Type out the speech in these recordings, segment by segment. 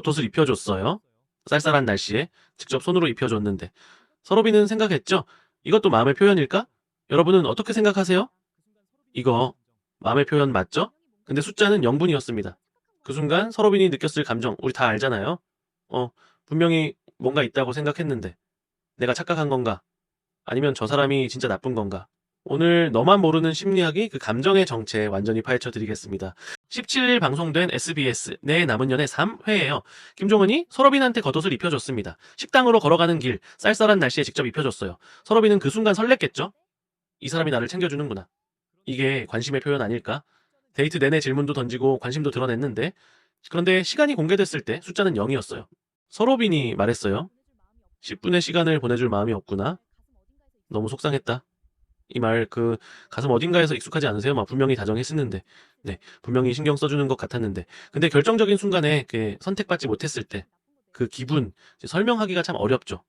겉옷을 입혀줬어요. 쌀쌀한 날씨에 직접 손으로 입혀줬는데 서로비는 생각했죠. 이것도 마음의 표현일까? 여러분은 어떻게 생각하세요? 이거 마음의 표현 맞죠? 근데 숫자는 0분이었습니다. 그 순간 서로빈이 느꼈을 감정 우리 다 알잖아요. 어, 분명히 뭔가 있다고 생각했는데 내가 착각한 건가? 아니면 저 사람이 진짜 나쁜 건가? 오늘 너만 모르는 심리학이 그 감정의 정체에 완전히 파헤쳐 드리겠습니다. 17일 방송된 SBS 내 남은 연애 3회예요. 김종은이 서로빈한테 겉옷을 입혀줬습니다. 식당으로 걸어가는 길, 쌀쌀한 날씨에 직접 입혀줬어요. 서로빈은 그 순간 설렜겠죠? 이 사람이 나를 챙겨주는구나. 이게 관심의 표현 아닐까? 데이트 내내 질문도 던지고 관심도 드러냈는데 그런데 시간이 공개됐을 때 숫자는 0이었어요. 서로빈이 말했어요. 10분의 시간을 보내줄 마음이 없구나. 너무 속상했다. 이 말 가슴 어딘가에서 익숙하지 않으세요? 막 분명히 다정했었는데 네 분명히 신경 써주는 것 같았는데 근데 결정적인 순간에 선택받지 못했을 때 그 기분 이제 설명하기가 참 어렵죠.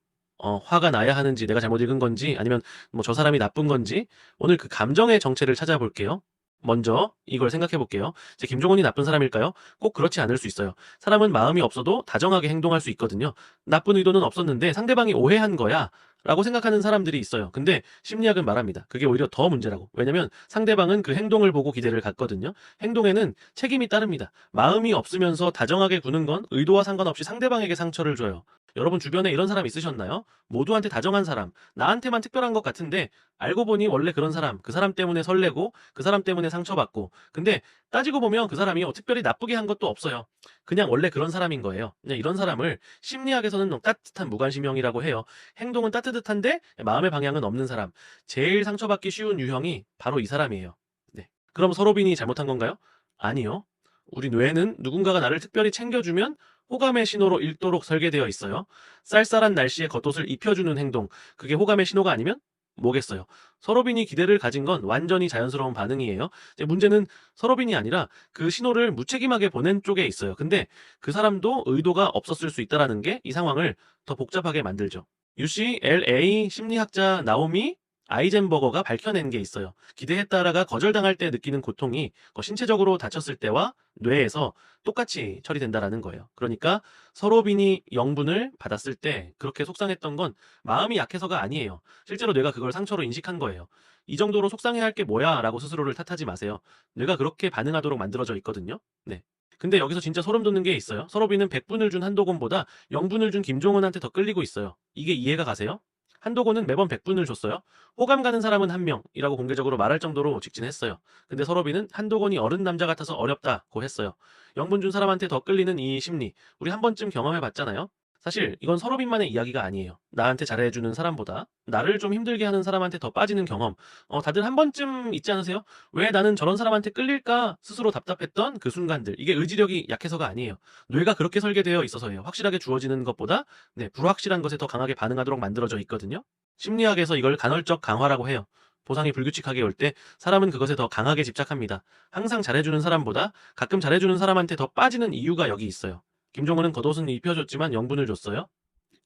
화가 나야 하는지 내가 잘못 읽은 건지 아니면 뭐 저 사람이 나쁜 건지 오늘 그 감정의 정체를 찾아볼게요. 먼저 이걸 생각해 볼게요. 제 김종원이 나쁜 사람일까요? 꼭 그렇지 않을 수 있어요. 사람은 마음이 없어도 다정하게 행동할 수 있거든요. 나쁜 의도는 없었는데 상대방이 오해한 거야 라고 생각하는 사람들이 있어요. 근데 심리학은 말합니다. 그게 오히려 더 문제라고. 왜냐면 상대방은 그 행동을 보고 기대를 갖거든요. 행동에는 책임이 따릅니다. 마음이 없으면서 다정하게 구는 건 의도와 상관없이 상대방에게 상처를 줘요. 여러분 주변에 이런 사람 있으셨나요? 모두한테 다정한 사람, 나한테만 특별한 것 같은데 알고 보니 원래 그런 사람, 그 사람 때문에 설레고 그 사람 때문에 상처받고 근데 따지고 보면 그 사람이 특별히 나쁘게 한 것도 없어요. 그냥 원래 그런 사람인 거예요. 그냥 이런 사람을 심리학에서는 따뜻한 무관심형이라고 해요. 행동은 따뜻한데 마음의 방향은 없는 사람. 제일 상처받기 쉬운 유형이 바로 이 사람이에요. 네. 그럼 서로빈이 잘못한 건가요? 아니요. 우리 뇌는 누군가가 나를 특별히 챙겨주면 호감의 신호로 읽도록 설계되어 있어요. 쌀쌀한 날씨에 겉옷을 입혀주는 행동, 그게 호감의 신호가 아니면 뭐겠어요? 서로빈이 기대를 가진 건 완전히 자연스러운 반응이에요. 이제 문제는 서로빈이 아니라 그 신호를 무책임하게 보낸 쪽에 있어요. 근데 그 사람도 의도가 없었을 수 있다는 게 이 상황을 더 복잡하게 만들죠. UCLA 심리학자 나오미 아이젠버거가 밝혀낸 게 있어요. 기대했다라가 거절당할 때 느끼는 고통이 신체적으로 다쳤을 때와 뇌에서 똑같이 처리된다라는 거예요. 그러니까 서로빈이 영분을 받았을 때 그렇게 속상했던 건 마음이 약해서가 아니에요. 실제로 뇌가 그걸 상처로 인식한 거예요. 이 정도로 속상해할 게 뭐야 라고 스스로를 탓하지 마세요. 뇌가 그렇게 반응하도록 만들어져 있거든요. 네. 근데 여기서 진짜 소름 돋는 게 있어요. 서로빈은 100분을 준 한도건보다 0분을 준 김종은한테 더 끌리고 있어요. 이게 이해가 가세요? 한도건은 매번 100분을 줬어요. 호감 가는 사람은 한 명이라고 공개적으로 말할 정도로 직진했어요. 근데 서로빈은 한도건이 어른 남자 같아서 어렵다고 했어요. 0분 준 사람한테 더 끌리는 이 심리, 우리 한 번쯤 경험해 봤잖아요? 사실 이건 서로빈만의 이야기가 아니에요. 나한테 잘해주는 사람보다 나를 좀 힘들게 하는 사람한테 더 빠지는 경험. 다들 한 번쯤 있지 않으세요? 왜 나는 저런 사람한테 끌릴까 스스로 답답했던 그 순간들. 이게 의지력이 약해서가 아니에요. 뇌가 그렇게 설계되어 있어서예요. 확실하게 주어지는 것보다 불확실한 것에 더 강하게 반응하도록 만들어져 있거든요. 심리학에서 이걸 간헐적 강화라고 해요. 보상이 불규칙하게 올 때 사람은 그것에 더 강하게 집착합니다. 항상 잘해주는 사람보다 가끔 잘해주는 사람한테 더 빠지는 이유가 여기 있어요. 김종은은 겉옷은 입혀줬지만 영분을 줬어요.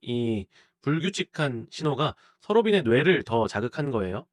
이 불규칙한 신호가 서로빈의 뇌를 더 자극한 거예요.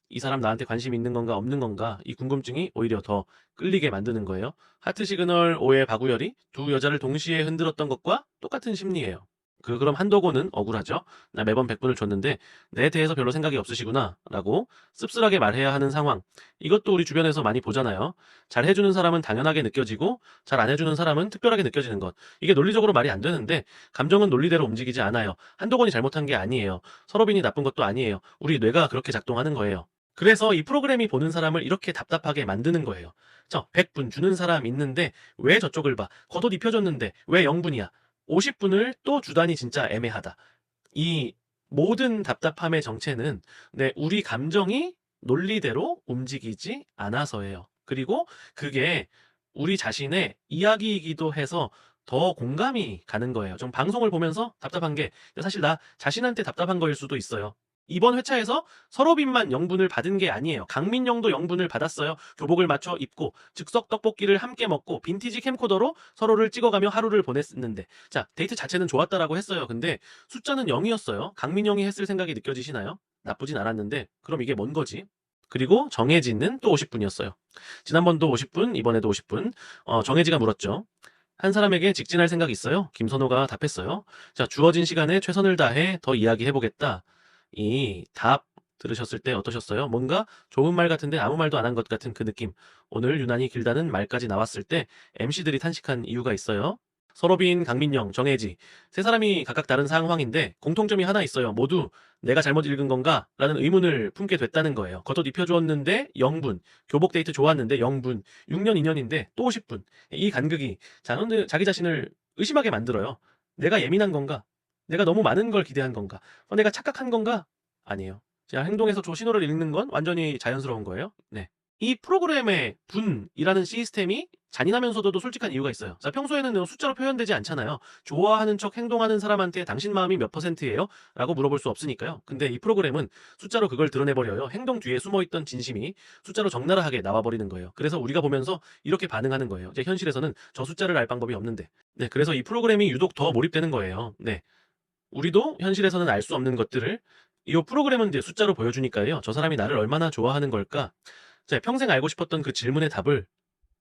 이 사람 나한테 관심 있는 건가 없는 건가 이 궁금증이 오히려 더 끌리게 만드는 거예요. 하트 시그널 오의 박우열이 두 여자를 동시에 흔들었던 것과 똑같은 심리예요. 그럼 한도고는 억울하죠. 나 매번 100분을 줬는데 내 대해서 별로 생각이 없으시구나 라고 씁쓸하게 말해야 하는 상황. 이것도 우리 주변에서 많이 보잖아요. 잘 해주는 사람은 당연하게 느껴지고 잘 안 해주는 사람은 특별하게 느껴지는 것. 이게 논리적으로 말이 안 되는데 감정은 논리대로 움직이지 않아요. 한도건이 잘못한 게 아니에요. 서로빈이 나쁜 것도 아니에요. 우리 뇌가 그렇게 작동하는 거예요. 그래서 이 프로그램이 보는 사람을 이렇게 답답하게 만드는 거예요. 100분 주는 사람 있는데 왜 저쪽을 봐? 겉옷 입혀줬는데 왜 0분이야? 50분을 또 주다니 진짜 애매하다. 이 모든 답답함의 정체는 우리 감정이 논리대로 움직이지 않아서예요. 그리고 그게 우리 자신의 이야기이기도 해서 더 공감이 가는 거예요. 좀 방송을 보면서 답답한 게 사실 나 자신한테 답답한 거일 수도 있어요. 이번 회차에서 서로빈만 영분을 받은 게 아니에요. 강민영도 영분을 받았어요. 교복을 맞춰 입고 즉석 떡볶이를 함께 먹고 빈티지 캠코더로 서로를 찍어가며 하루를 보냈는데 자, 데이트 자체는 좋았다라고 했어요. 근데 숫자는 0이었어요. 강민영이 했을 생각이 느껴지시나요? 나쁘진 않았는데 그럼 이게 뭔 거지? 그리고 정혜진은 또 50분이었어요. 지난번도 50분, 이번에도 50분. 정혜지가 물었죠. 한 사람에게 직진할 생각 있어요? 김선호가 답했어요. 자, 주어진 시간에 최선을 다해 더 이야기해보겠다. 이 답 들으셨을 때 어떠셨어요? 뭔가 좋은 말 같은데 아무 말도 안 한 것 같은 그 느낌. 오늘 유난히 길다는 말까지 나왔을 때 MC들이 탄식한 이유가 있어요. 서로빈, 강민영, 정혜지 세 사람이 각각 다른 상황인데 공통점이 하나 있어요. 모두 내가 잘못 읽은 건가? 라는 의문을 품게 됐다는 거예요. 겉옷 입혀주었는데 0분, 교복 데이트 좋았는데 0분, 6년 2년인데 또 10분. 이 간극이 자기 자신을 의심하게 만들어요. 내가 예민한 건가? 내가 너무 많은 걸 기대한 건가? 내가 착각한 건가? 아니에요. 제가 행동에서 저 신호를 읽는 건 완전히 자연스러운 거예요. 네. 이 프로그램의 분이라는 시스템이 잔인하면서도 솔직한 이유가 있어요. 자, 평소에는 숫자로 표현되지 않잖아요. 좋아하는 척 행동하는 사람한테 당신 마음이 몇 %예요? 라고 물어볼 수 없으니까요. 근데 이 프로그램은 숫자로 그걸 드러내버려요. 행동 뒤에 숨어있던 진심이 숫자로 적나라하게 나와버리는 거예요. 그래서 우리가 보면서 이렇게 반응하는 거예요. 이제 현실에서는 저 숫자를 알 방법이 없는데. 네, 그래서 이 프로그램이 유독 더 몰입되는 거예요. 네. 우리도 현실에서는 알 수 없는 것들을 이 프로그램은 이제 숫자로 보여주니까요. 저 사람이 나를 얼마나 좋아하는 걸까? 자, 평생 알고 싶었던 그 질문의 답을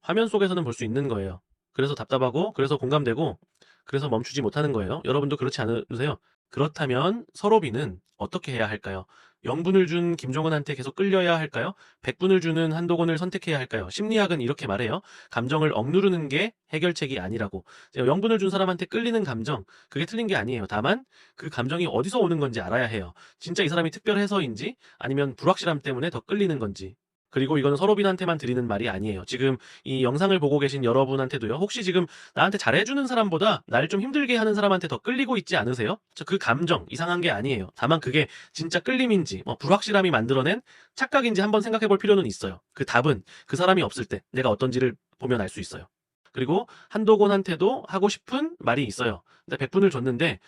화면 속에서는 볼 수 있는 거예요. 그래서 답답하고, 그래서 공감되고, 그래서 멈추지 못하는 거예요. 여러분도 그렇지 않으세요? 그렇다면 서로비는 어떻게 해야 할까요? 0분을 준 김종은한테 계속 끌려야 할까요? 100분을 주는 한도건을 선택해야 할까요? 심리학은 이렇게 말해요. 감정을 억누르는 게 해결책이 아니라고. 0분을 준 사람한테 끌리는 감정, 그게 틀린 게 아니에요. 다만 그 감정이 어디서 오는 건지 알아야 해요. 진짜 이 사람이 특별해서인지 아니면 불확실함 때문에 더 끌리는 건지. 그리고 이거는 서로빈한테만 드리는 말이 아니에요. 지금 이 영상을 보고 계신 여러분한테도요. 혹시 지금 나한테 잘해주는 사람보다 날 좀 힘들게 하는 사람한테 더 끌리고 있지 않으세요? 그 감정 이상한 게 아니에요. 다만 그게 진짜 끌림인지 불확실함이 만들어낸 착각인지 한번 생각해 볼 필요는 있어요. 그 답은 그 사람이 없을 때 내가 어떤지를 보면 알 수 있어요. 그리고 한도곤한테도 하고 싶은 말이 있어요. 근데 100분을 줬는데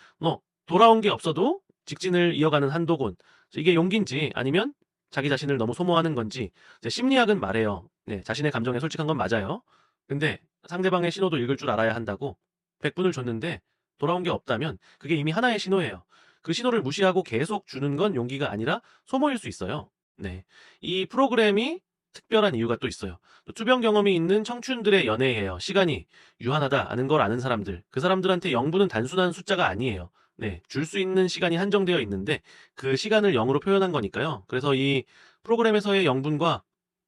돌아온 게 없어도 직진을 이어가는 한도곤. 이게 용기인지 아니면 자기 자신을 너무 소모하는 건지. 이제 심리학은 말해요. 네, 자신의 감정에 솔직한 건 맞아요. 근데 상대방의 신호도 읽을 줄 알아야 한다고. 100분을 줬는데 돌아온 게 없다면 그게 이미 하나의 신호예요. 그 신호를 무시하고 계속 주는 건 용기가 아니라 소모일 수 있어요. 네, 이 프로그램이 특별한 이유가 또 있어요. 또 투병 경험이 있는 청춘들의 연애예요. 시간이 유한하다 아는 걸 아는 사람들. 그 사람들한테 0분은 단순한 숫자가 아니에요. 네, 줄 수 있는 시간이 한정되어 있는데 그 시간을 0으로 표현한 거니까요. 그래서 이 프로그램에서의 0분과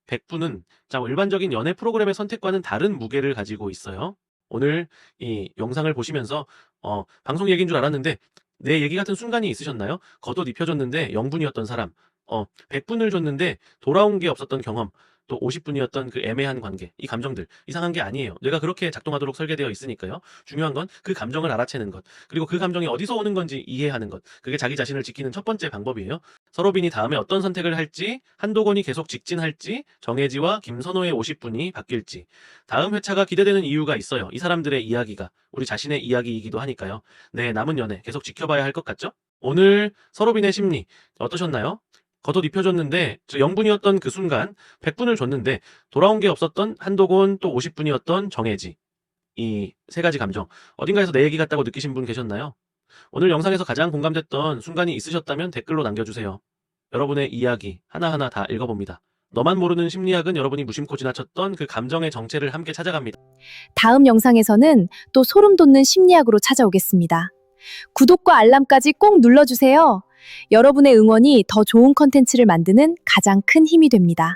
100분은 일반적인 연애 프로그램의 선택과는 다른 무게를 가지고 있어요. 오늘 이 영상을 보시면서 방송 얘기인 줄 알았는데 내 얘기 같은 순간이 있으셨나요? 겉옷 입혀줬는데 0분이었던 사람, 100분을 줬는데 돌아온 게 없었던 경험, 또 50분이었던 그 애매한 관계, 이 감정들 이상한 게 아니에요. 뇌가 그렇게 작동하도록 설계되어 있으니까요. 중요한 건 그 감정을 알아채는 것, 그리고 그 감정이 어디서 오는 건지 이해하는 것. 그게 자기 자신을 지키는 첫 번째 방법이에요. 서로빈이 다음에 어떤 선택을 할지, 한도건이 계속 직진할지, 정혜지와 김선호의 50분이 바뀔지. 다음 회차가 기대되는 이유가 있어요. 이 사람들의 이야기가 우리 자신의 이야기이기도 하니까요. 네, 남은 연애 계속 지켜봐야 할 것 같죠? 오늘 서로빈의 심리 어떠셨나요? 겉옷 입혀줬는데 0분이었던 그 순간 100분을 줬는데 돌아온 게 없었던 한도곤, 또 50분이었던 정혜지. 이 세 가지 감정 어딘가에서 내 얘기 같다고 느끼신 분 계셨나요? 오늘 영상에서 가장 공감됐던 순간이 있으셨다면 댓글로 남겨주세요. 여러분의 이야기 하나하나 다 읽어봅니다. 너만 모르는 심리학은 여러분이 무심코 지나쳤던 그 감정의 정체를 함께 찾아갑니다. 다음 영상에서는 또 소름 돋는 심리학으로 찾아오겠습니다. 구독과 알람까지 꼭 눌러주세요. 여러분의 응원이 더 좋은 컨텐츠를 만드는 가장 큰 힘이 됩니다.